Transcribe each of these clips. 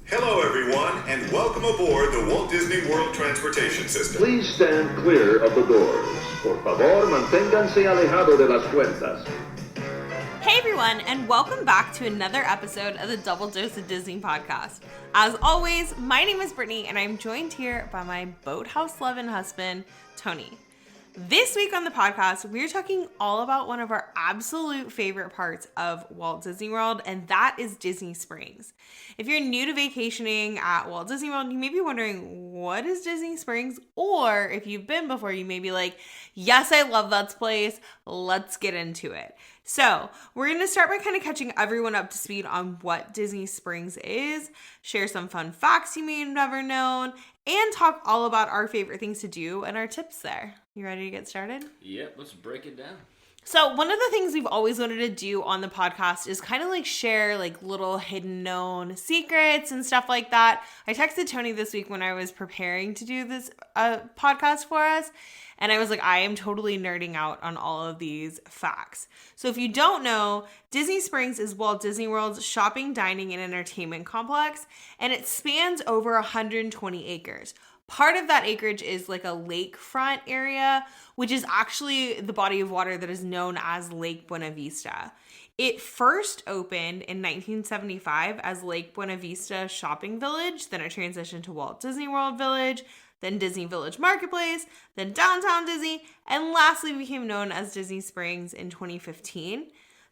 Hello, everyone, and welcome aboard the Walt Disney World Transportation System. Please stand clear of the doors. Por favor, manténganse alejado de las puertas. Hey everyone, and welcome back to another episode of the Double Dose of Disney podcast. As always, my name is Brittany, and I'm joined here by my boathouse loving husband, Tony. This week on the podcast, we're talking all about one of our absolute favorite parts of Walt Disney World, and that is Disney Springs. If you're new to vacationing at Walt Disney World, you may be wondering, what is Disney Springs? Or if you've been before, you may be like, yes, I love that place. Let's get into it. So we're going to start by kind of catching everyone up to speed on what Disney Springs is, share some fun facts you may have never known, and talk all about our favorite things to do and our tips there. You ready to get started? Yep, let's break it down. So one of the things we've always wanted to do on the podcast is kind of like share like little hidden known secrets and stuff like that. I texted Tony this week when I was preparing to do this podcast for us. And I was like, I am totally nerding out on all of these facts. So if you don't know, Disney Springs is Walt Disney World's shopping, dining, and entertainment complex. And it spans over 120 acres. Part of that acreage is like a lakefront area, which is actually the body of water that is known as Lake Buena Vista. It first opened in 1975 as Lake Buena Vista Shopping Village, then it transitioned to Walt Disney World Village, then Disney Village Marketplace, then Downtown Disney, and lastly became known as Disney Springs in 2015.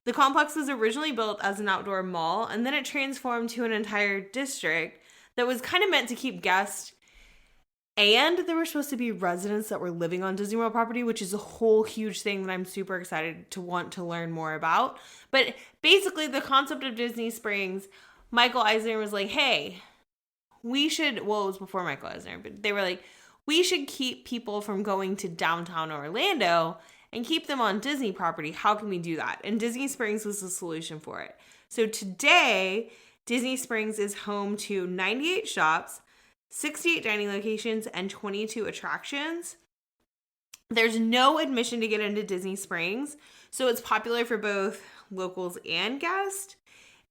The complex was originally built as an outdoor mall, and then it transformed to an entire district that was kind of meant to keep guests. And there were supposed to be residents that were living on Disney World property, which is a whole huge thing that I'm super excited to want to learn more about. But basically, the concept of Disney Springs, Michael Eisner was like, hey, we should, well, it was before Michael Eisner, but they were like, we should keep people from going to downtown Orlando and keep them on Disney property. How can we do that? And Disney Springs was the solution for it. So today, Disney Springs is home to 98 shops, 68 dining locations, and 22 attractions. There's no admission to get into Disney Springs, so it's popular for both locals and guests.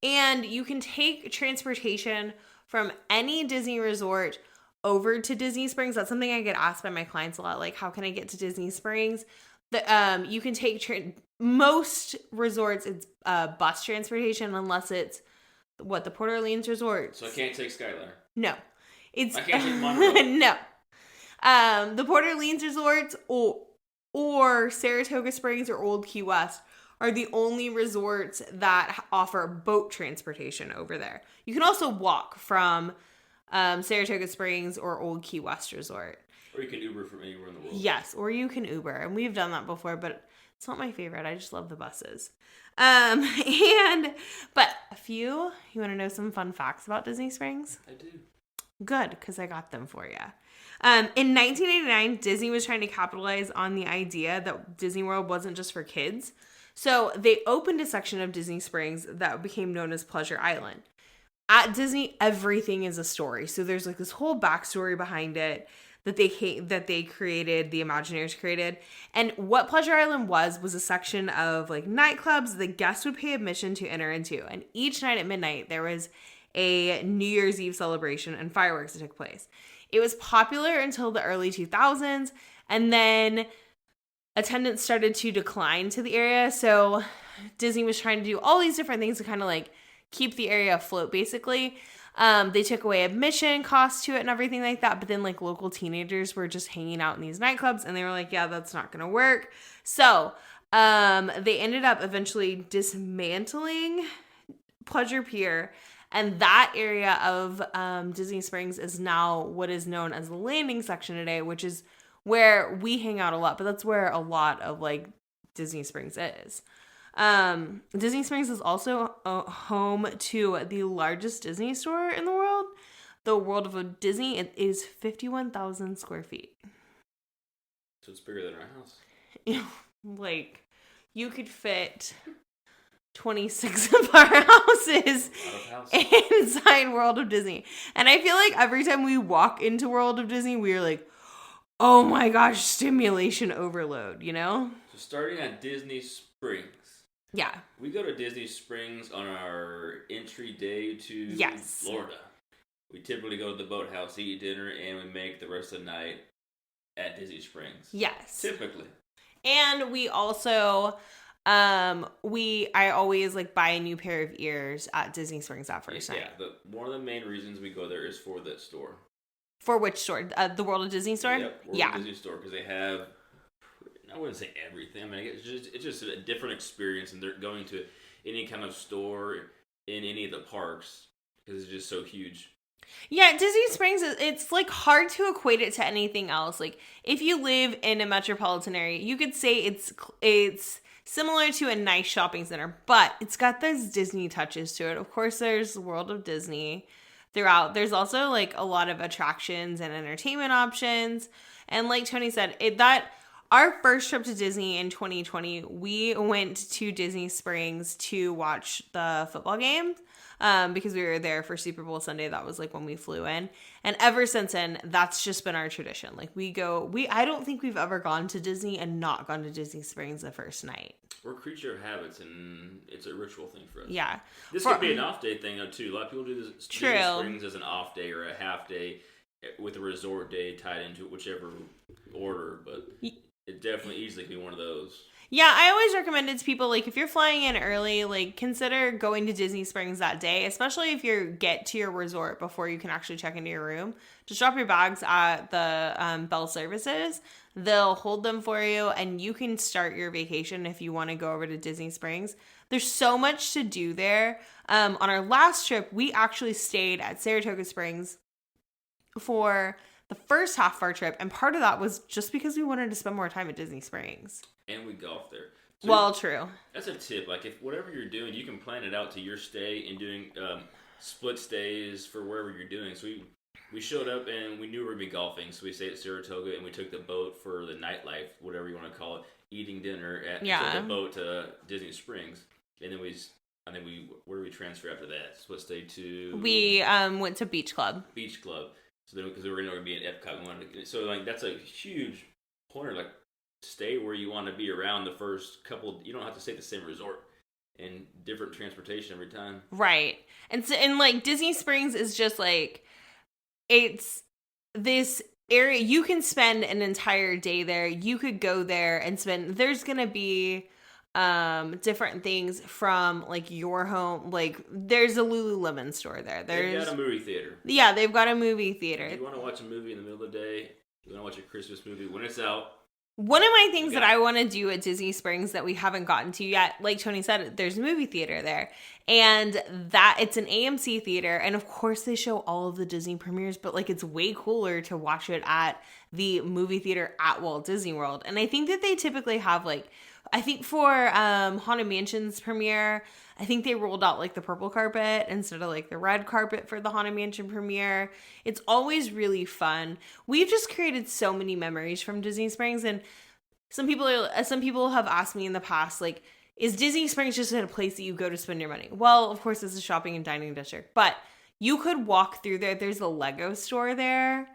And you can take transportation from any Disney resort over to Disney Springs. That's something I get asked by my clients a lot, like, how can I get to Disney Springs? You can take, most resorts, it's bus transportation, unless it's, the Port Orleans Resort. So I can't take Skyliner? No. I can't take Monorail? No. The Port Orleans resorts or Saratoga Springs or Old Key West are the only resorts that offer boat transportation over there. You can also walk from Saratoga Springs or Old Key West Resort. Or you can Uber from anywhere in the world. Yes, or you can Uber. And we've done that before, but it's not my favorite. I just love the buses. But you want to know some fun facts about Disney Springs? I do. Good, because I got them for you. In 1989, Disney was trying to capitalize on the idea that Disney World wasn't just for kids. So they opened a section of Disney Springs that became known as Pleasure Island. At Disney, everything is a story. So there's like this whole backstory behind it that they created, the Imagineers created. And what Pleasure Island was a section of like nightclubs that guests would pay admission to enter into. And each night at midnight, there was a New Year's Eve celebration and fireworks that took place. It was popular until the early 2000s, and then attendance started to decline to the area. So Disney was trying to do all these different things to kind of like keep the area afloat, basically. They took away admission costs to it and everything like that. But then like local teenagers were just hanging out in these nightclubs, and they were like, yeah, that's not going to work. So they ended up eventually dismantling Pleasure Pier. And that area of Disney Springs is now what is known as the landing section today, which is where we hang out a lot. But that's where a lot of like Disney Springs is. Disney Springs is also home to the largest Disney store in the world. The World of Disney, it is 51,000 square feet. So it's bigger than our house. Like, you could fit 26 of our houses inside World of Disney. And I feel like every time we walk into World of Disney, we are like, oh my gosh, stimulation overload, you know? So starting at Disney Springs. Yeah. We go to Disney Springs on our entry day to Yes. Florida. we typically go to the boathouse, eat dinner, and we make the rest of the night at Disney Springs. Yes. Typically. And we also, I always like buy a new pair of ears at Disney Springs that first night. Yeah, one of the main reasons we go there is for that store. For which store? The World of Disney store? Yep, World of Disney store, because they have, I wouldn't say everything. I mean, it's just a different experience, and they're going to any kind of store in any of the parks because it's just so huge. Yeah, Disney Springs, it's like hard to equate it to anything else. Like if you live in a metropolitan area, you could say it's similar to a nice shopping center, but it's got those Disney touches to it. Of course, there's the World of Disney throughout. There's also like a lot of attractions and entertainment options. And like Tony said, our first trip to Disney in 2020, we went to Disney Springs to watch the football game. Because we were there for Super Bowl Sunday. That was like when we flew in. And ever since then, that's just been our tradition. Like I don't think we've ever gone to Disney and not gone to Disney Springs the first night. We're a creature of habits, and it's a ritual thing for us. Yeah. This could be an off day thing, too. A lot of people do this True. Disney Springs as an off day or a half day with a resort day tied into it, whichever order. But it definitely easily could be one of those. Yeah, I always recommend it to people, like, if you're flying in early, like, consider going to Disney Springs that day, especially if you get to your resort before you can actually check into your room. Just drop your bags at the Bell Services. They'll hold them for you, and you can start your vacation if you want to go over to Disney Springs. There's so much to do there. On our last trip, we actually stayed at Saratoga Springs for the first half of our trip, and part of that was just because we wanted to spend more time at Disney Springs. And we golf there. So well, true. That's a tip. Like, if whatever you're doing, you can plan it out to your stay and doing split stays for wherever you're doing. So we showed up and we knew we were going to be golfing. So we stayed at Saratoga and we took the boat for the nightlife, whatever you want to call it, eating dinner at took the boat to Disney Springs. And then where did we transfer after that? Split stay to... We went to Beach Club. Beach Club. So then, because we were going to be in Epcot. So, like, that's a huge pointer, like, stay where you want to be around the first couple. You don't have to stay at the same resort and different transportation every time. Right. And so, and like Disney Springs is just like, it's this area you can spend an entire day there. You could go there and there's going to be different things from like your home. Like there's a Lululemon store there. They've got a movie theater. Yeah, they've got a movie theater. If you want to watch a movie in the middle of the day, you want to watch a Christmas movie when it's out. One of my things that I want to do at Disney Springs that we haven't gotten to yet, like Tony said, there's a movie theater there. And that it's an AMC theater. And of course they show all of the Disney premieres, but like it's way cooler to watch it at the movie theater at Walt Disney World. And I think that they typically have like, I think for Haunted Mansion's premiere, I think they rolled out like the purple carpet instead of like the red carpet for the Haunted Mansion premiere. It's always really fun. We've just created so many memories from Disney Springs, and some people have asked me in the past, like, is Disney Springs just a place that you go to spend your money? Well, of course, it's a shopping and dining district, but you could walk through there. There's a Lego store there.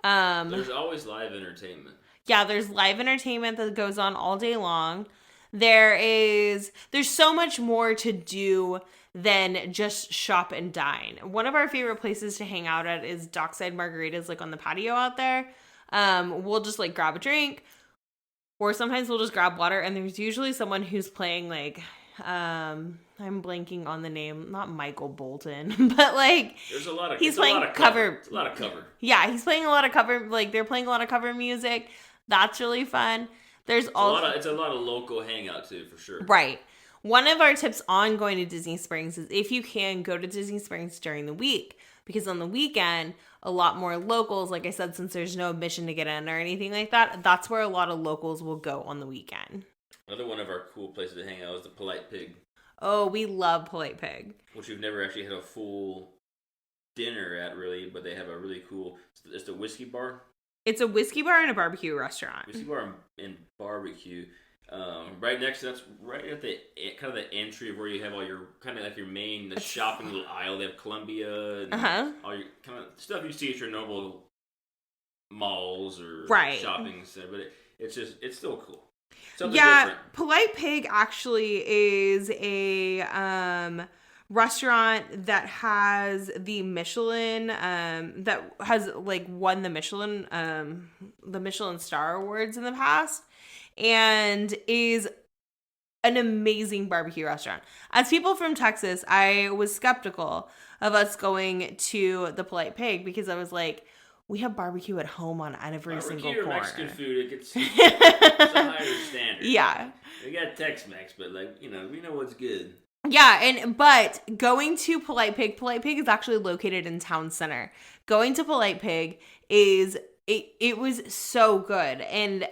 There's always live entertainment. Yeah, there's live entertainment that goes on all day long. There's so much more to do than just shop and dine. One of our favorite places to hang out at is Dockside Margaritas, like on the patio out there. We'll just like grab a drink, or sometimes we'll just grab water, and there's usually someone who's playing like I'm blanking on the name, not Michael Bolton, but like there's a lot of he's playing cover. It's a lot of cover. Yeah, he's playing a lot of cover, like they're playing a lot of cover music. That's really fun. It's a lot of local hangout too, for sure. Right. One of our tips on going to Disney Springs is if you can, go to Disney Springs during the week, because on the weekend, a lot more locals, like I said, since there's no admission to get in or anything like that, that's where a lot of locals will go on the weekend. Another one of our cool places to hang out is the Polite Pig. Oh, we love Polite Pig. Which we've never actually had a full dinner at, really, but they have a really cool, it's the whiskey bar. It's a whiskey bar and a barbecue restaurant. Whiskey bar and barbecue. Right next to that's right at the kind of the entry of where you have all your kind of like your main shopping little aisle. They have Columbia and all your kind of stuff you see at your normal malls or shopping center. But it's still cool. Something different. Polite Pig actually is a restaurant that has the Michelin, that has like won the Michelin Star Awards in the past, and is an amazing barbecue restaurant. As people from Texas, I was skeptical of us going to the Polite Pig because I was like, we have barbecue at home on every single corner. Mexican food, it's a higher standard. Yeah. We got Tex-Mex, but we know what's good. Yeah, but going to Polite Pig is actually located in Town Center. Going to Polite Pig it was so good. And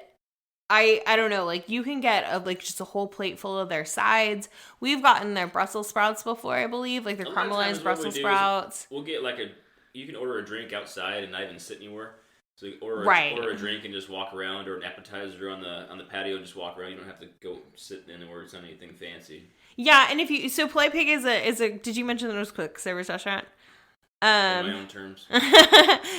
I don't know, like you can get just a whole plate full of their sides. We've gotten their Brussels sprouts before, I believe, like their caramelized Brussels sprouts. We'll get you can order a drink outside and not even sit anywhere. So you order a drink and just walk around, or an appetizer on the patio, just walk around. You don't have to go sit anywhere. It's not anything fancy. Yeah, and so Polite Pig is a did you mention that it was a quick service restaurant? In my own terms.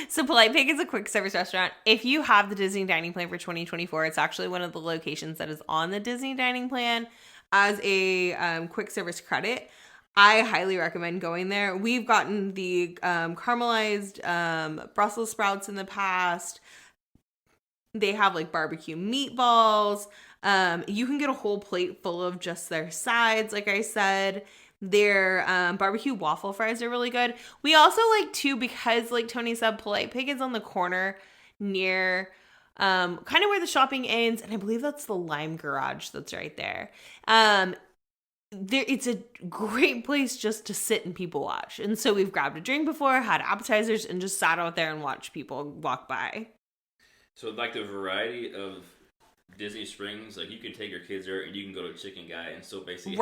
So Polite Pig is a quick service restaurant. If you have the Disney dining plan for 2024, it's actually one of the locations that is on the Disney dining plan as a quick service credit. I highly recommend going there. We've gotten the caramelized Brussels sprouts in the past. They have like barbecue meatballs. You can get a whole plate full of just their sides, like I said. Their barbecue waffle fries are really good. We also like too, because like Tony said, Polite Pig is on the corner near kind of where the shopping ends, and I believe that's the Lime Garage that's right there. It's a great place just to sit and people watch. And so we've grabbed a drink before, had appetizers, and just sat out there and watched people walk by. So like the variety of Disney Springs, like you can take your kids there and you can go to Chicken Guy and still basically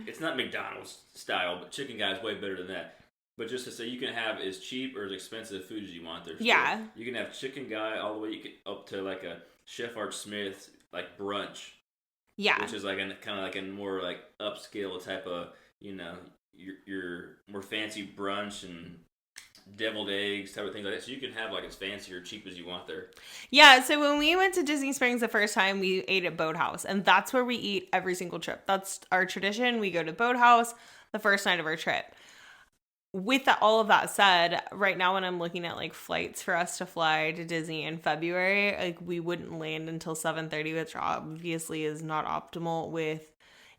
it's not McDonald's style, but Chicken Guy is way better than that. But just to say, you can have as cheap or as expensive food as you want there. Yeah. So you can have Chicken Guy all the way up to like a Chef Art Smith like brunch. Yeah. Which is like kind of like a more like upscale type of, your more fancy brunch and deviled eggs type of thing like that. So you can have like as fancy or cheap as you want there. Yeah, so when we went to Disney Springs the first time, we ate at Boathouse, and that's where we eat every single trip. That's our tradition. We go to Boathouse the first night of our trip. With all of that said, right now when I'm looking at like flights for us to fly to Disney in February, like we wouldn't land until 7:30, which obviously is not optimal with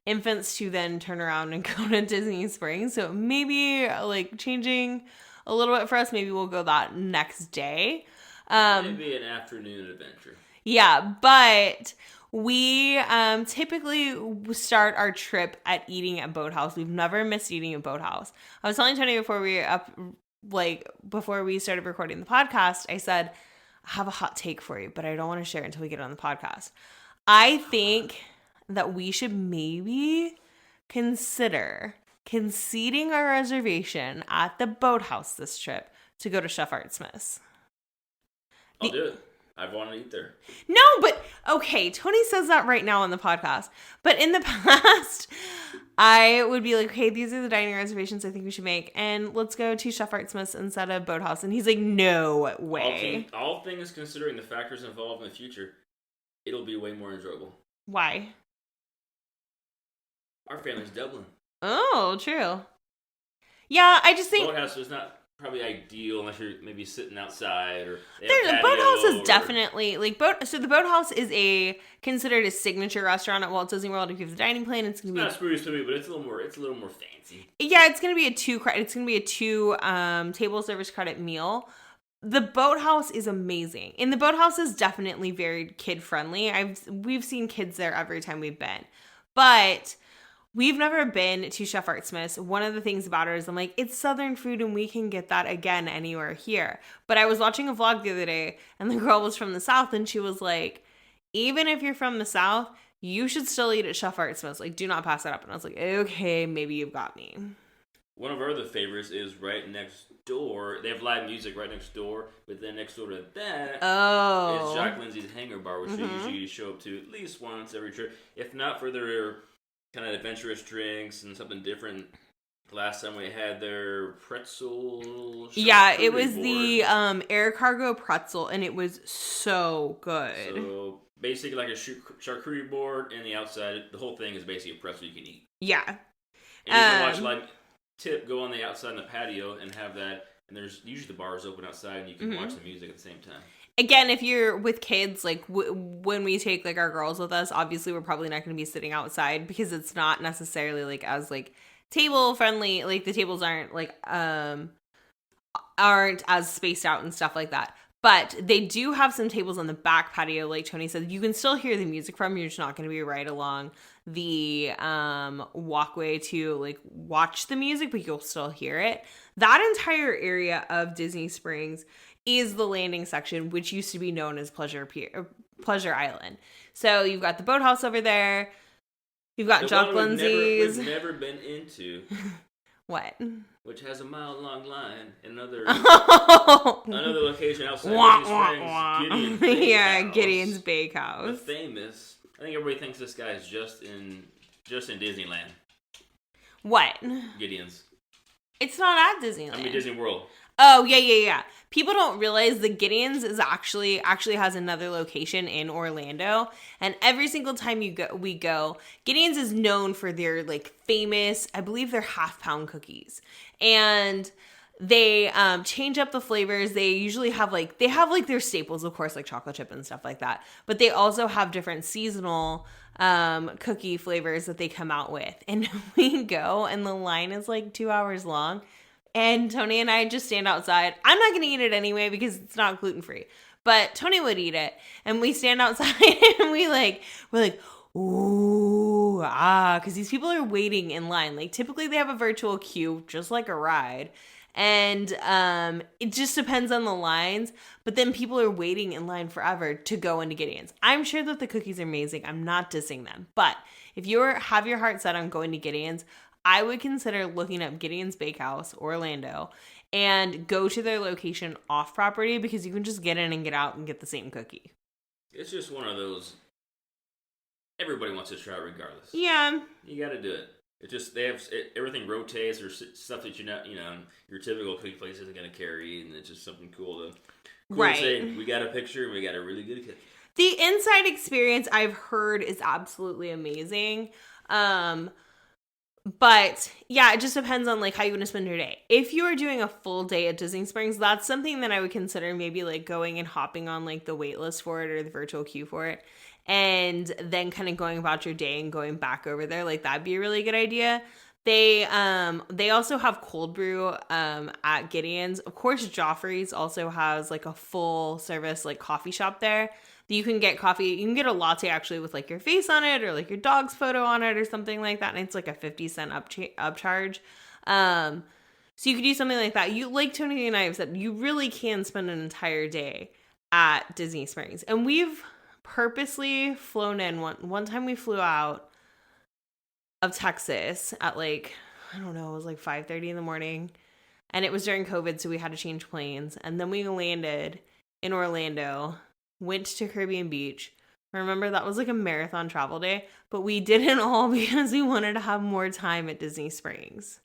infants to then turn around and go to Disney Springs. So maybe like changing a little bit for us. Maybe we'll go that next day. Maybe an afternoon adventure. Yeah, but we typically start our trip at eating at Boathouse. We've never missed eating at Boathouse. I was telling Tony before we started recording the podcast, I said, I have a hot take for you, but I don't want to share it until we get on the podcast. I think that we should maybe consider conceding our reservation at the Boathouse this trip to go to Chef Art Smith's. I'll do it. I want to eat there. No, but okay, Tony says that right now on the podcast. But in the past, I would be like, okay, these are the dining reservations I think we should make, and let's go to Chef Art Smith's instead of Boathouse. And he's like, no way. All things considering the factors involved in the future, it'll be way more enjoyable. Why? Our family's Dublin. Oh, true. Yeah, I just think Boathouse is not probably ideal unless you're maybe sitting outside or the Boathouse is definitely so the Boathouse is considered a signature restaurant at Walt Disney World. If you have the dining plan, it's gonna be not Spruce to me, but it's a little more fancy. Yeah, it's gonna be a two table service credit meal. The Boathouse is amazing, and the Boathouse is definitely very kid friendly. We've seen kids there every time we've been, but we've never been to Chef Art Smith's. One of the things about it is I'm like, it's Southern food and we can get that again anywhere here. But I was watching a vlog the other day and the girl was from the South and she was like, even if you're from the South, you should still eat at Chef Art Smith's. Like, do not pass that up. And I was like, okay, maybe you've got me. One of our other favorites is right next door. They have live music right next door, but then next door to that is Jacques Lindsay's Hangar Bar, which they usually show up to at least once every trip. If not for their kind of adventurous drinks and something different. Last time we had their pretzel. Yeah, it was the air cargo pretzel, and it was so good. So basically like a charcuterie board, and the outside, the whole thing is basically a pretzel you can eat. Yeah. And you can watch live go on the outside in the patio and have that. And there's usually the bars open outside, and you can watch the music at the same time. Again, if you're with kids, like when we take like our girls with us, obviously we're probably not going to be sitting outside because it's not necessarily like as like table friendly. Like the tables aren't like aren't as spaced out and stuff like that. But they do have some tables on the back patio, like Tony said. You can still hear the music from. You're just not going to be right along the walkway to like watch the music, but you'll still hear it. That entire area of Disney Springs is the landing section, which used to be known as Pleasure Island. So you've got the boathouse over there. You've got Jock Lindsay's. We've never been into. What? Which has a mile-long line. Another Oh. another location outside Disney Springs. Gideon's Bakehouse. The famous. I think everybody thinks this guy is just in Disneyland. What? Gideon's. It's not at Disneyland. I mean Disney World. Oh, yeah. People don't realize the Gideon's is actually has another location in Orlando, and every single time we go, Gideon's is known for their like famous, I believe they're half-pound cookies, and they change up the flavors. They usually have their staples, of course, like chocolate chip and stuff like that, but they also have different seasonal cookie flavors that they come out with, and we go, and the line is like 2 hours long. And Tony and I just stand outside. I'm not going to eat it anyway because it's not gluten-free. But Tony would eat it. And we stand outside and we're like, ooh, because these people are waiting in line. Like typically they have a virtual queue, just like a ride. And it just depends on the lines. But then people are waiting in line forever to go into Gideon's. I'm sure that the cookies are amazing. I'm not dissing them. But if you have your heart set on going to Gideon's, I would consider looking up Gideon's Bakehouse, Orlando, and go to their location off property because you can just get in and get out and get the same cookie. It's just one of those. Everybody wants to try it regardless. Yeah. You got to do it. It's just everything rotates or stuff that your typical cookie place isn't going to carry, and it's just something cool to say. We got a picture and we got a really good cookie. The inside experience I've heard is absolutely amazing. But yeah, it just depends on like how you want to spend your day. If you are doing a full day at Disney Springs, that's something that I would consider maybe like going and hopping on like the wait list for it or the virtual queue for it. And then kind of going about your day and going back over there. Like that'd be a really good idea. They also have cold brew at Gideon's. Of course, Joffrey's also has like a full service like coffee shop there. You can get coffee. You can get a latte actually with like your face on it or like your dog's photo on it or something like that. And it's like a 50-cent upcharge. So you could do something like that. You, like Tony and I have said, you really can spend an entire day at Disney Springs. And we've purposely flown in. One time we flew out of Texas at like, I don't know, it was like 5:30 in the morning. And it was during COVID, so we had to change planes. And then we landed in Orlando, went to Caribbean Beach. Remember, that was like a marathon travel day, but we did it all because we wanted to have more time at Disney Springs.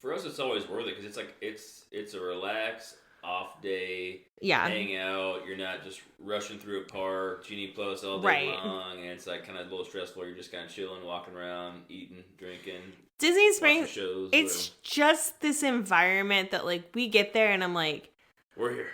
For us, it's always worth it because it's like it's a relax off day. Yeah, hang out. You're not just rushing through a park, Genie Plus all day long, and it's like kind of a little stressful. You're just kind of chilling, walking around, eating, drinking. Disney Springs, shows, it's just this environment that like we get there and I'm like, we're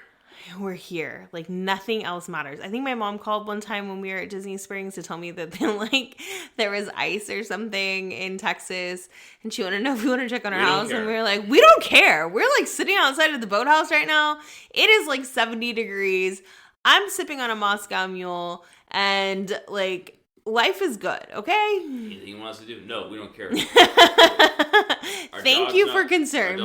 here. Like nothing else matters. I think my mom called one time when we were at Disney Springs to tell me that like there was ice or something in Texas and she wanted to know if we want to check on our house. And we were like, we don't care. We're like sitting outside of the boathouse right now. It is like 70 degrees. I'm sipping on a Moscow Mule and like life is good, okay? Anything you want us to do? No, we don't care. Thank you for being concerned.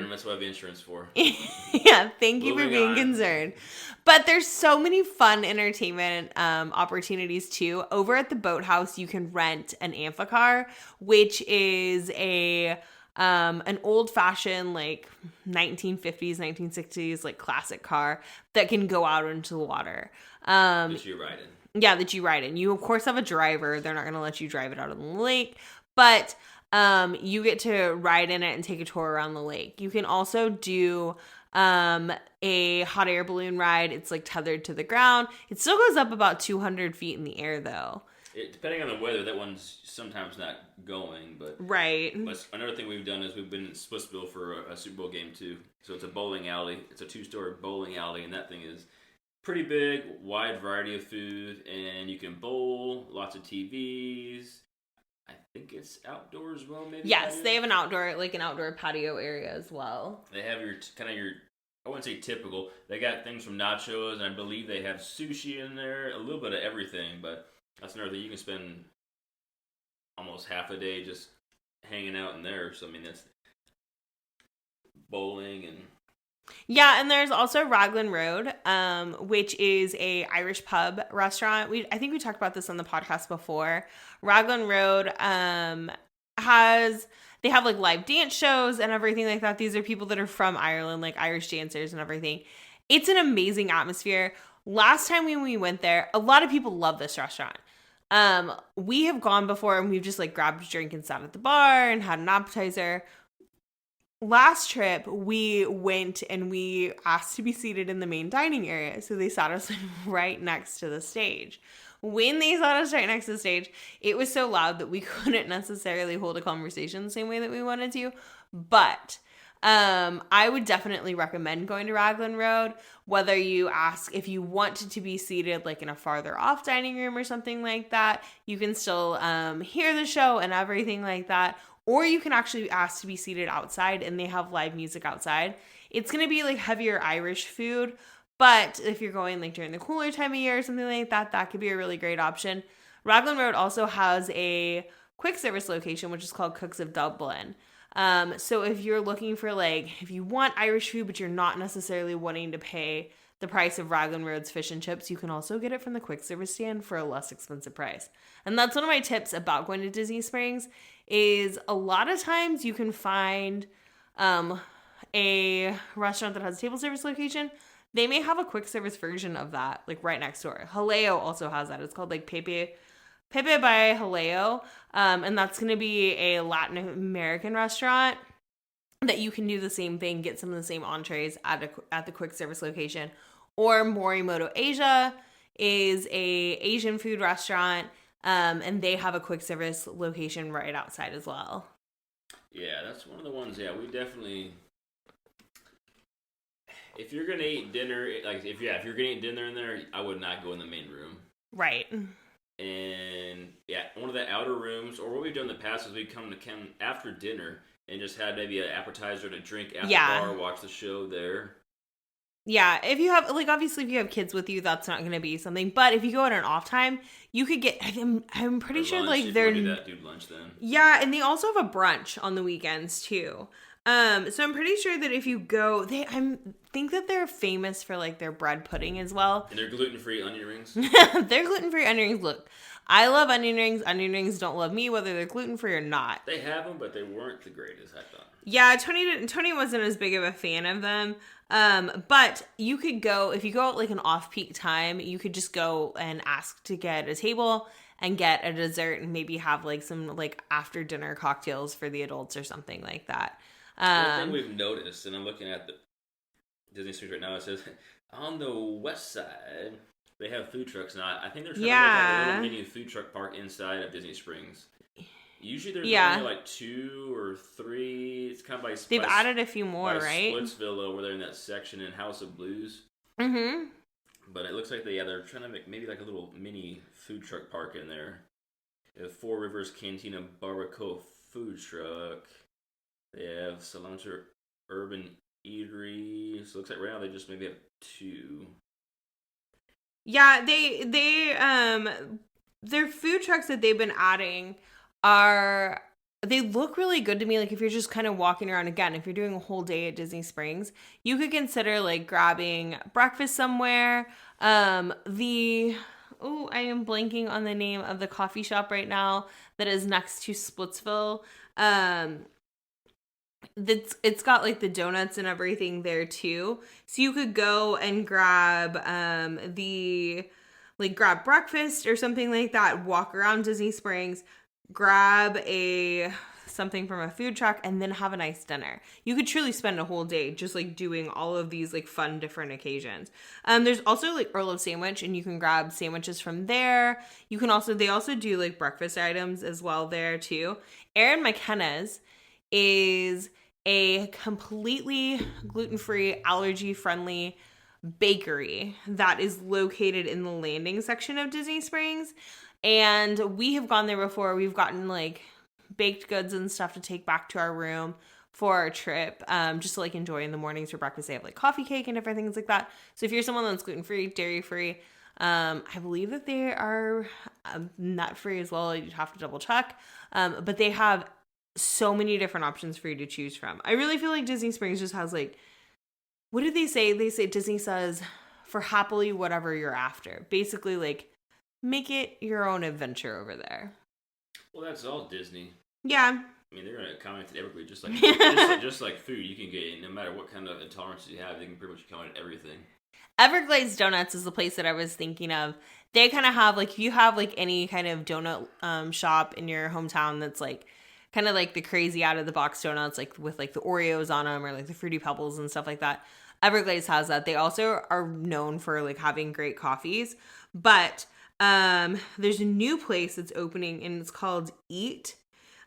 And that's what I have insurance for. Yeah, thank you for being concerned. But there's so many fun entertainment opportunities too. Over at the Boathouse, you can rent an amphicar, which is an old-fashioned like 1950s, 1960s like classic car that can go out into the water. That you ride in. Yeah, that you ride in. You, of course, have a driver. They're not going to let you drive it out on the lake. But you get to ride in it and take a tour around the lake. You can also do a hot air balloon ride. It's like tethered to the ground. It still goes up about 200 feet in the air, though. Depending on the weather, that one's sometimes not going. But Right. another thing we've done is we've been in Splitsville for a Super Bowl game too. So it's a bowling alley. It's a 2-story bowling alley, and that thing is pretty big, wide variety of food, and you can bowl. Lots of TVs. I think it's outdoors as well. Maybe. Yes, patio? they have an outdoor patio area as well. They have your I wouldn't say typical. They got things from nachos, and I believe they have sushi in there, a little bit of everything. But that's another thing. You can spend almost half a day just hanging out in there. So I mean, that's bowling and. Yeah, and there's also Raglan Road, which is a Irish pub restaurant. I think we talked about this on the podcast before. Raglan Road they have like live dance shows and everything like that. These are people that are from Ireland, like Irish dancers and everything. It's an amazing atmosphere. Last time when we went there, a lot of people love this restaurant. We have gone before and we've just like grabbed a drink and sat at the bar and had an appetizer. Last trip, we went and we asked to be seated in the main dining area. So they sat us right next to the stage. When they sat us right next to the stage, it was so loud that we couldn't necessarily hold a conversation the same way that we wanted to. But I would definitely recommend going to Raglan Road, whether you ask if you want to be seated like in a farther off dining room or something like that. You can still hear the show and everything like that. Or you can actually ask to be seated outside and they have live music outside. It's going to be like heavier Irish food, but if you're going like during the cooler time of year or something like that, that could be a really great option. Raglan Road also has a quick service location, which is called Cooks of Dublin. So if you're looking for if you want Irish food, but you're not necessarily wanting to pay the price of Raglan Road's fish and chips, you can also get it from the quick service stand for a less expensive price. And that's one of my tips about going to Disney Springs is a lot of times you can find a restaurant that has a table service location. They may have a quick service version of that, like right next door. Haleo also has that. It's called like Pepe by Haleo. And that's going to be a Latin American restaurant that you can do the same thing, get some of the same entrees at the quick service location. Or Morimoto Asia is a Asian food restaurant, and they have a quick service location right outside as well. Yeah, that's one of the ones. Yeah, we definitely. If you're gonna eat dinner, if you're gonna eat dinner in there, I would not go in the main room. Right. And yeah, one of the outer rooms, or what we've done in the past is we come after dinner and just had maybe an appetizer to drink at the bar, watch the show there. Yeah, if you have, obviously if you have kids with you, that's not going to be something. But if you go at an off time, you could get, I'm pretty sure, they're... do lunch then. Yeah, and they also have a brunch on the weekends, too. So I'm pretty sure that if you go, I think that they're famous for, their bread pudding as well. And they're gluten-free onion rings? They're gluten-free onion rings. Look, I love onion rings. Onion rings don't love me, whether they're gluten-free or not. They have them, but they weren't the greatest, I thought. Yeah, Tony wasn't as big of a fan of them. But you could go, if you go at an off-peak time, you could just go and ask to get a table and get a dessert and maybe have some after-dinner cocktails for the adults or something like that. One thing we've noticed, and I'm looking at the Disney Springs right now, it says on the west side they have food trucks now. I think they're trying to make a little mini food truck park inside of Disney Springs. Usually there's only 2 or 3. It's kind of they've added a few more, right? Splitsville over there in that section in House of Blues. Mm-hmm. But it looks like they're trying to make maybe a little mini food truck park in there. They have Four Rivers Cantina Barbacoa food truck. They have Cilantro Urban Eatery. So it looks like right now they just maybe have 2. Yeah, their food trucks that they've been adding they look really good to me. If you're just kind of walking around, again, if you're doing a whole day at Disney Springs, you could consider grabbing breakfast somewhere. I am blanking on the name of the coffee shop right now that is next to Splitsville. It's got the donuts and everything there too. So you could go and grab grab breakfast or something like that, walk around Disney Springs, grab a something from a food truck, and then have a nice dinner. You could truly spend a whole day just like doing all of these like fun different occasions. There's also like Earl of Sandwich, and you can grab sandwiches from there. You can also, they also do like breakfast items as well there too. Aaron McKenna's is a completely gluten-free, allergy-friendly bakery that is located in the landing section of Disney Springs. And we have gone there before. We've gotten like baked goods and stuff to take back to our room for our trip, just to like enjoy in the mornings for breakfast. They have like coffee cake and different things like that. So if you're someone that's gluten-free, dairy-free, I believe that they are nut-free as well. You'd have to double check. But they have so many different options for you to choose from. I really feel like Disney Springs just has like, what did they say? They say Disney says for happily whatever you're after. Basically like make it your own adventure over there. Well, that's all Disney. Yeah. I mean, they're going to accommodate everybody, just like, just like food. You can get, no matter what kind of intolerance you have, they can pretty much accommodate everything. Everglades Donuts is the place that I was thinking of. They kind of have like, if you have like any kind of donut shop in your hometown that's like kind of like the crazy out of the box donuts, like with like the Oreos on them or like the Fruity Pebbles and stuff like that. Everglades has that. They also are known for like having great coffees, but there's a new place that's opening and it's called Eat.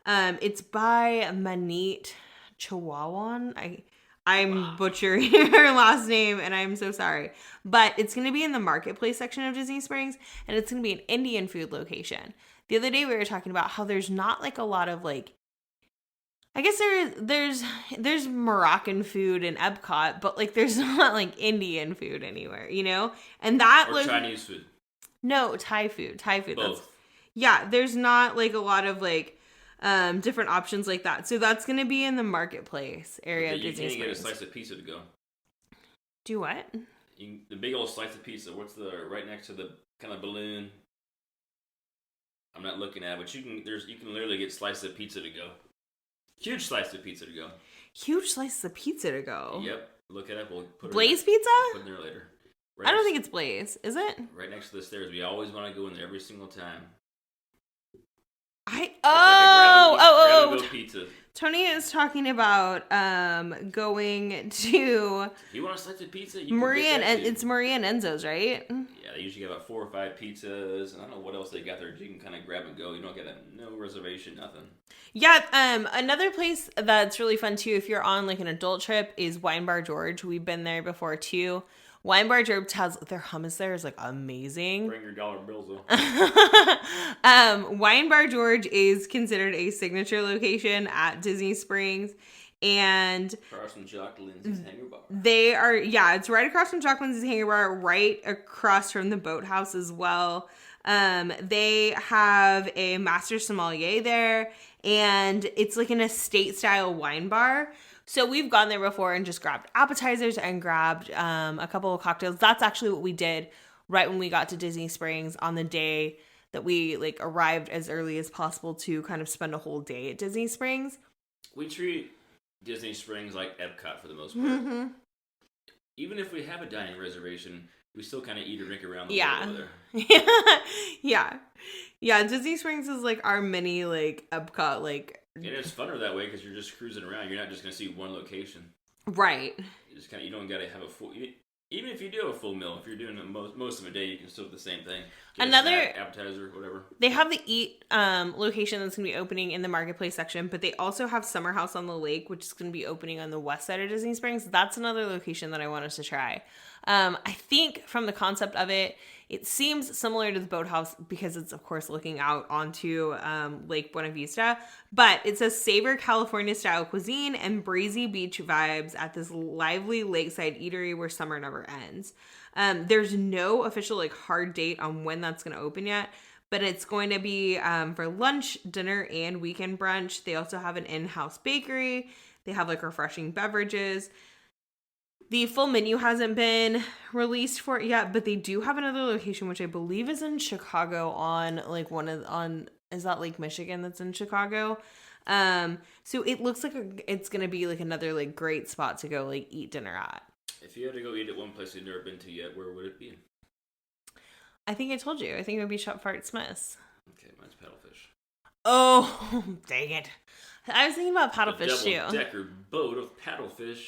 It's by Manit Chihuahuan. I'm butchering her last name and I'm so sorry, but it's going to be in the marketplace section of Disney Springs and it's going to be an Indian food location. The other day we were talking about how there's not like a lot of like, I guess there's Moroccan food in Epcot, but like there's not like Indian food anywhere, you know? And that or Chinese food. No, Thai food. Both. Yeah, there's not like a lot of like different options like that. So that's going to be in the marketplace area of Disney Springs. You can't get a slice of pizza to go. Do what? The big old slice of pizza. What's the right next to the kind of balloon? I'm not looking at it, but you can literally get slices of pizza to go. Huge slice of pizza to go. Huge slices of pizza to go. Yep. Look it up. We'll put Blaze Pizza? We'll put it in there later. I don't think it's Blaze. Is it? Right next to the stairs. We always want to go in there every single time. Oh. Grab-and-go pizza. Tony is talking about going to If you want a slice of pizza, it's Maria and Enzo's, right? Yeah, they usually get about 4 or 5 pizzas, and I don't know what else they got there. You can kind of grab and go. You don't get no reservation, nothing. Yeah, another place that's really fun too, if you're on like an adult trip, is Wine Bar George. We've been there before too. Wine Bar George has their hummus there is like amazing. Bring your dollar bills though. Wine Bar George is considered a signature location at Disney Springs, and across from Jock Lindsay's Hangar Bar. It's right across from Jock Lindsay's Hangar Bar, right across from the boathouse as well. They have a master sommelier there, and it's like an estate style wine bar. So we've gone there before and just grabbed appetizers and grabbed a couple of cocktails. That's actually what we did right when we got to Disney Springs on the day that we like arrived as early as possible to kind of spend a whole day at Disney Springs. We treat Disney Springs like Epcot for the most part. Mm-hmm. Even if we have a dining reservation, we still kind of eat or drink around the world over there. Yeah. Disney Springs is like our mini like Epcot like. And it's funner that way because you're just cruising around. You're not just going to see one location. Right. You don't got to have a full. Even if you do have a full meal, if you're doing it most of the day, you can still do the same thing. Get another a snack, appetizer, whatever. They have the Eat location that's going to be opening in the marketplace section, but they also have Summer House on the Lake, which is going to be opening on the west side of Disney Springs. That's another location that I want us to try. I think from the concept of it, it seems similar to the Boathouse because it's, of course, looking out onto Lake Buena Vista. But it says savor California-style cuisine and breezy beach vibes at this lively lakeside eatery where summer never ends. There's no official like hard date on when that's going to open yet, but it's going to be for lunch, dinner, and weekend brunch. They also have an in-house bakery. They have like refreshing beverages. The full menu hasn't been released for it yet, but they do have another location, which I believe is in Chicago on like is that Lake Michigan that's in Chicago? So it looks like it's going to be like another like great spot to go like eat dinner at. If you had to go eat at one place you've never been to yet, where would it be? I think I told you. I think it would be Shop Fart Smith's. Okay, mine's Paddlefish. Oh, dang it. I was thinking about A paddlefish too. double-decker boat of paddlefish.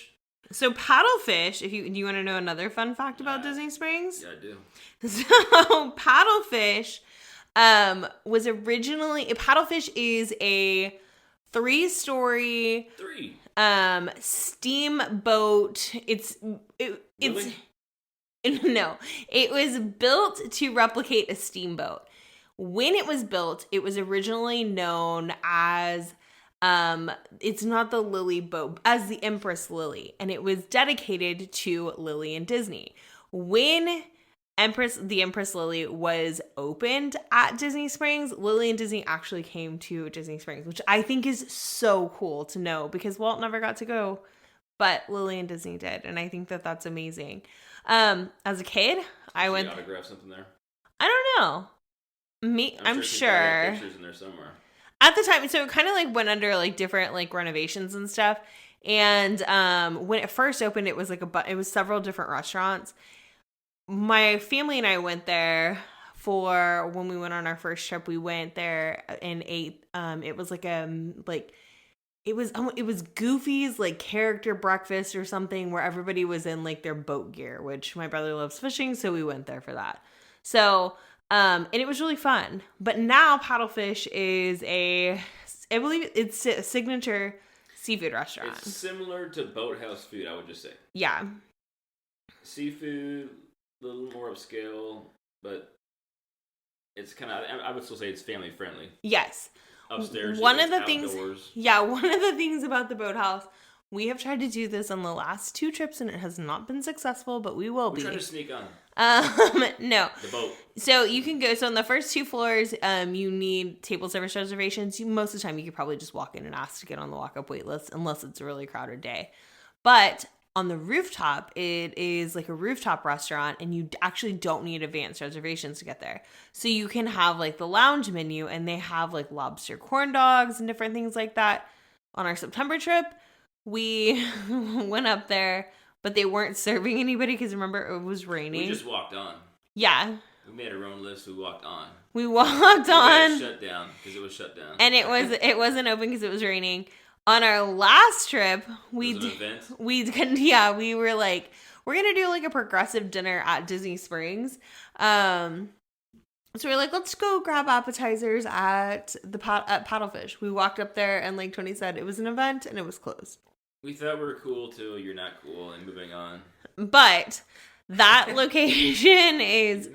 So paddlefish, do you want to know another fun fact about Disney Springs? Yeah, I do. So paddlefish paddlefish is a 3-story steamboat. Really? No, it was built to replicate a steamboat. When it was built, it was originally known as it's not the Lily boat, as the Empress Lily, and it was dedicated to Lily and Disney. When the Empress Lily was opened at Disney Springs, Lily and Disney actually came to Disney Springs, which I think is so cool to know because Walt never got to go, but Lily and Disney did, and I think that that's amazing. As a kid, I went. Autograph something there. I don't know. I'm sure. Pictures in there somewhere. At the time, so it kind of like went under like different like renovations and stuff. And when it first opened, it was like it was several different restaurants. My family and I went there for when we went on our first trip. We went there and ate. It was like it was Goofy's like character breakfast or something where everybody was in like their boat gear, which my brother loves fishing, so we went there for that. So. And it was really fun. But now Paddlefish is I believe it's a signature seafood restaurant. It's similar to Boathouse food, I would just say. Yeah. Seafood, a little more upscale, but it's kind of, I would still say it's family friendly. Yes. Upstairs, one of the outdoors. one of the things about the Boathouse, we have tried to do this on the last 2 trips and it has not been successful, but we will be. We're trying to sneak on. No. The boat. So you can go. So on the first 2 floors, you need table service reservations. Most of the time, you could probably just walk in and ask to get on the walk-up wait list, unless it's a really crowded day. But on the rooftop, it is like a rooftop restaurant, and you actually don't need advanced reservations to get there. So you can have like the lounge menu, and they have like lobster corn dogs and different things like that. On our September trip, we went up there. But they weren't serving anybody because remember it was raining. We just walked on. Yeah. We made our own list. We walked on. We walked on. Shut down because it was shut down. And it wasn't open because it was raining. On our last trip, we were like, we're gonna do like a progressive dinner at Disney Springs. So we're like, let's go grab appetizers at Paddlefish. We walked up there and like Tony said, it was an event and it was closed. We thought we were cool till you're not cool and moving on. But that location is...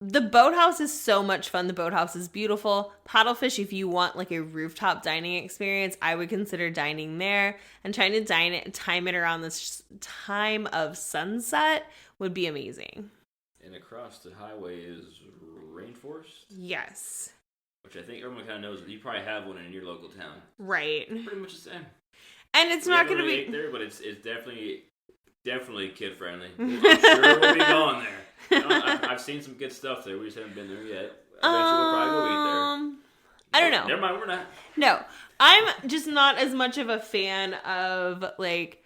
The Boathouse is so much fun. The Boathouse is beautiful. Paddlefish, if you want like a rooftop dining experience, I would consider dining there. And trying to time it around this time of sunset would be amazing. And across the highway is Rainforest? Yes. Which I think everyone kind of knows. You probably have one in your local town. Right. Pretty much the same. And it's not going to be there, but it's definitely kid friendly. I'm sure we'll be going there. I've seen some good stuff there. We just haven't been there yet. Eventually, we'll probably go eat there. I don't know. Never mind, we're not. No, I'm just not as much of a fan of like.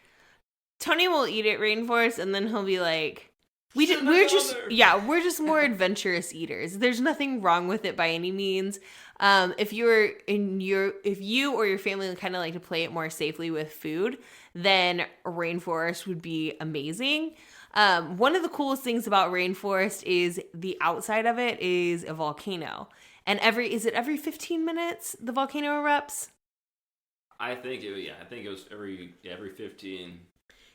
Tony will eat at Rainforest, and then he'll be like, we're just more adventurous eaters. There's nothing wrong with it by any means. If you or your family kind of like to play it more safely with food, then Rainforest would be amazing. One of the coolest things about Rainforest is the outside of it is a volcano. And every 15 minutes the volcano erupts? I think it was every 15.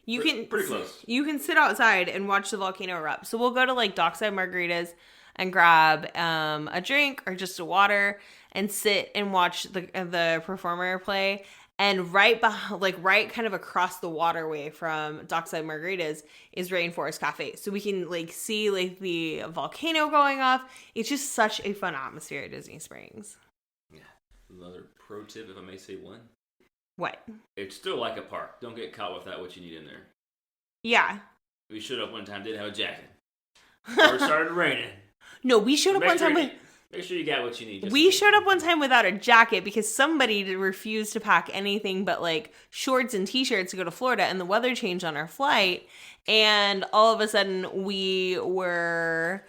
Pretty close. You can sit outside and watch the volcano erupt. So we'll go to like Dockside Margaritas and grab a drink or just a water and sit and watch the performer play. And right kind of across the waterway from Dockside Margaritas is Rainforest Cafe. So we can like see like the volcano going off. It's just such a fun atmosphere at Disney Springs. Yeah. Another pro tip, if I may say one. What? It's still like a park. Don't get caught without what you need in there. Yeah. We showed up one time, didn't have a jacket. Or it started raining. No, we showed up one time with... Make sure you got what you need. We showed up one time without a jacket because somebody refused to pack anything but like shorts and t-shirts to go to Florida, and the weather changed on our flight, and all of a sudden we were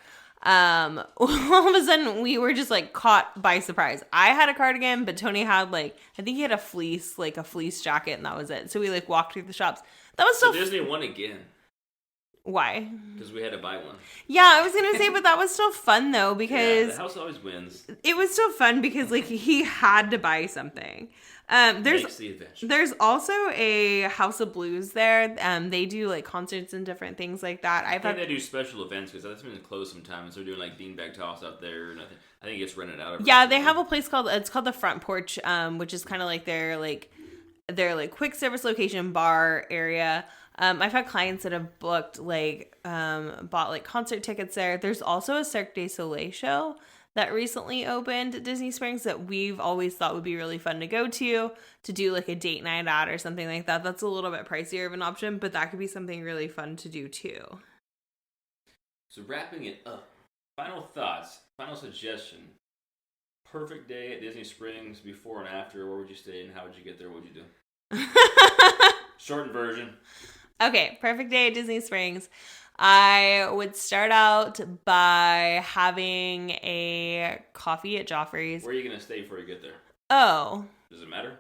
All of a sudden we were just like caught by surprise. I had a cardigan, but Tony had like, I think he had a fleece jacket, and that was it. So we like walked through the shops. That was So Disney won again. Why? Because we had to buy one. Yeah, I was gonna say, but that was still fun though, because the house always wins. It was still fun because like he had to buy something. Makes the adventure. There's also a House of Blues there. They do like concerts and different things like that. I think they do special events because that's been closed sometimes. They're doing like beanbag toss out there, and I think it gets rented out. Yeah, they have a place called the Front Porch, which is kind of like their quick service location bar area. I've had clients that have booked bought like concert tickets there. There's also a Cirque du Soleil show that recently opened at Disney Springs that we've always thought would be really fun to go to do like a date night at or something like that. That's a little bit pricier of an option, but that could be something really fun to do too. So wrapping it up, final thoughts, final suggestion. Perfect day at Disney Springs, before and after. Where would you stay and how would you get there? What would you do? Shortened version. Okay, perfect day at Disney Springs. I would start out by having a coffee at Joffrey's. Where are you going to stay before you get there? Oh. Does it matter?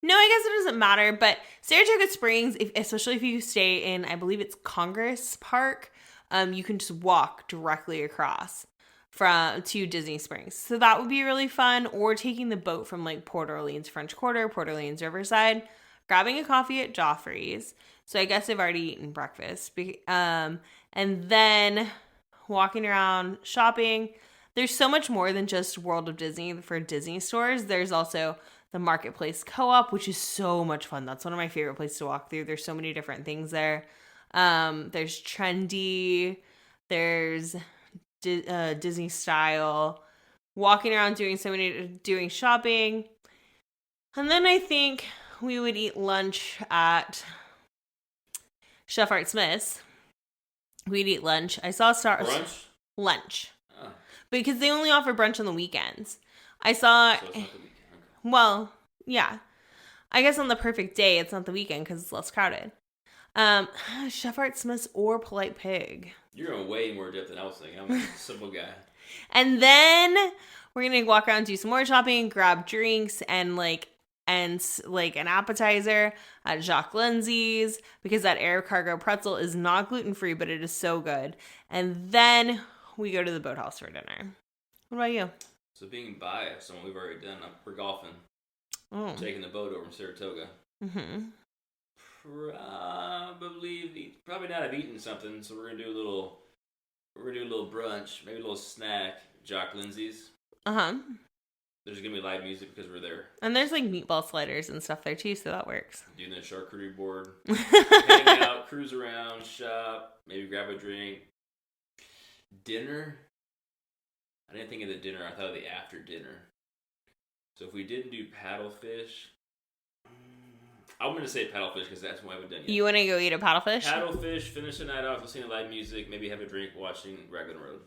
No, I guess it doesn't matter, but Saratoga Springs, especially if you stay in, I believe it's Congress Park, you can just walk directly across to Disney Springs. So that would be really fun. Or taking the boat from like Port Orleans French Quarter, Port Orleans Riverside, grabbing a coffee at Joffrey's. So I guess I've already eaten breakfast. And then walking around shopping. There's so much more than just World of Disney for Disney stores. There's also the Marketplace Co-op, which is so much fun. That's one of my favorite places to walk through. There's so many different things there. There's trendy. There's Disney style. Walking around doing shopping. And then I think we would eat lunch at Chef Art Smith's. We'd eat lunch. I saw Brunch? Lunch. Oh. Because they only offer brunch on the weekends. I saw... So it's not the weekend. Okay. Well, yeah. I guess on the perfect day, it's not the weekend because it's less crowded. Chef Art Smith's or Polite Pig. You're going way more depth than I was thinking. I'm a simple guy. And then we're going to walk around, do some more shopping, grab drinks, and an appetizer at Jacques Lindsay's because that air cargo pretzel is not gluten-free, but it is so good. And then we go to the boathouse for dinner. What about you? So being biased on what we've already done, we're golfing. Oh. Taking the boat over from Saratoga. Mm-hmm. Probably not have eaten something, so we're gonna do a little brunch, maybe a little snack. Jock Lindsay's. Uh-huh. There's gonna be live music because we're there. And there's like meatball sliders and stuff there too, so that works. Doing the charcuterie board. Hang out, cruise around, shop, maybe grab a drink. Dinner? I didn't think of the dinner, I thought of the after dinner. So if we didn't do paddlefish, I'm going to say paddlefish because that's what I haven't done yet. You want to go eat a paddlefish? Paddlefish, finish the night off, listening to live music, maybe have a drink, watching Raglan Road.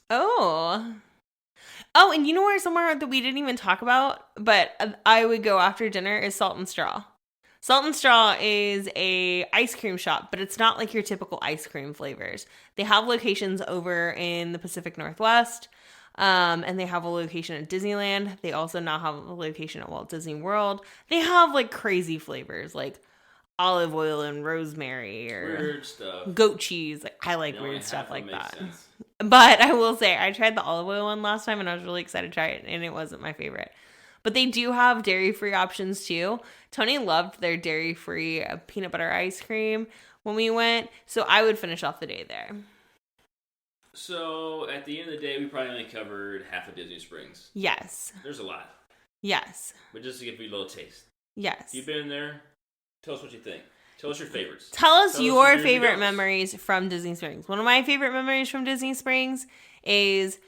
Oh, and you know where somewhere that we didn't even talk about, but I would go after dinner is Salt and Straw. Salt and Straw is a ice cream shop, but it's not like your typical ice cream flavors. They have locations over in the Pacific Northwest, and they have a location at Disneyland. They also now have a location at Walt Disney World. They have like crazy flavors, like olive oil and rosemary or weird stuff. Goat cheese. Like I like weird stuff like makes that. sense. But I will say, I tried the olive oil one last time, and I was really excited to try it, and it wasn't my favorite. But they do have dairy-free options, too. Tony loved their dairy-free peanut butter ice cream when we went, so I would finish off the day there. So, at the end of the day, we probably only covered half of Disney Springs. Yes. There's a lot. Yes. But just to give you a little taste. Yes. If you've been there, tell us what you think. Tell us your favorites. Tell us your favorite memories from Disney Springs. One of my favorite memories from Disney Springs is...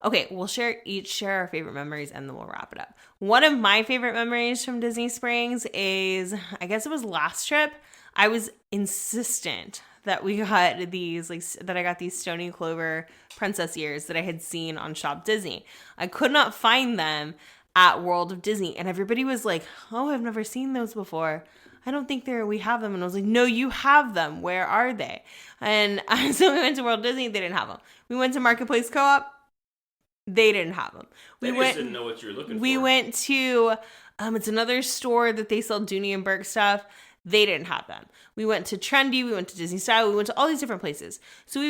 Okay, we'll each share our favorite memories, and then we'll wrap it up. One of my favorite memories from Disney Springs is, I guess it was last trip, I was insistent that we got these, that I got these Stony Clover princess ears that I had seen on Shop Disney. I could not find them at World of Disney, and everybody was like, oh, I've never seen those before. I don't think we have them. And I was like, no, you have them. Where are they? And so we went to World Disney. They didn't have them. We went to Marketplace Co-op. They didn't have them. They just didn't know what you were looking for. We went to, it's another store that they sell Dooney and Burke stuff. They didn't have them. We went to Trendy. We went to Disney Style. We went to all these different places. So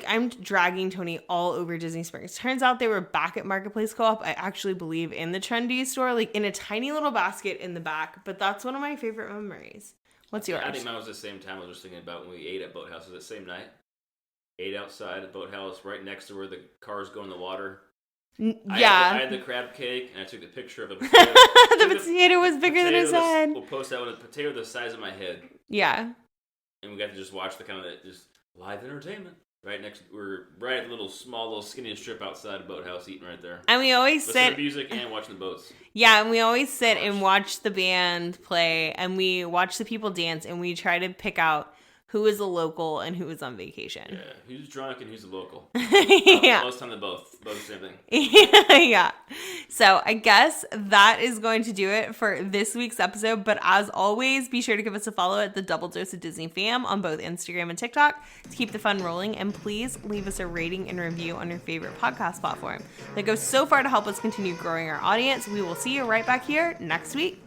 I'm dragging Tony all over Disney Springs. Turns out they were back at Marketplace Co-op. I actually believe in the Trendy store, like in a tiny little basket in the back. But that's one of my favorite memories. What's yours? I think mine was the same time. I was just thinking about when we ate at Boathouse. Was it the same night? Ate outside at Boathouse, right next to where the cars go in the water. Yeah. I had the crab cake, and I took the picture of a potato. The potato was bigger than his head. We'll post that one. A potato the size of my head. Yeah. And we got to just watch the kind of just live entertainment. We're right at the little skinny strip outside of Boathouse, eating right there. And we always Listen to music and watching the boats. Yeah, and we always sit and watch the band play, and we watch the people dance, and we try to pick out who is a local and who is on vacation. Yeah, who's drunk and who's a local. Yeah. Most time both the same thing. Yeah. So I guess that is going to do it for this week's episode. But as always, be sure to give us a follow at the Double Dose of Disney Fam on both Instagram and TikTok to keep the fun rolling. And please leave us a rating and review on your favorite podcast platform. That goes so far to help us continue growing our audience. We will see you right back here next week.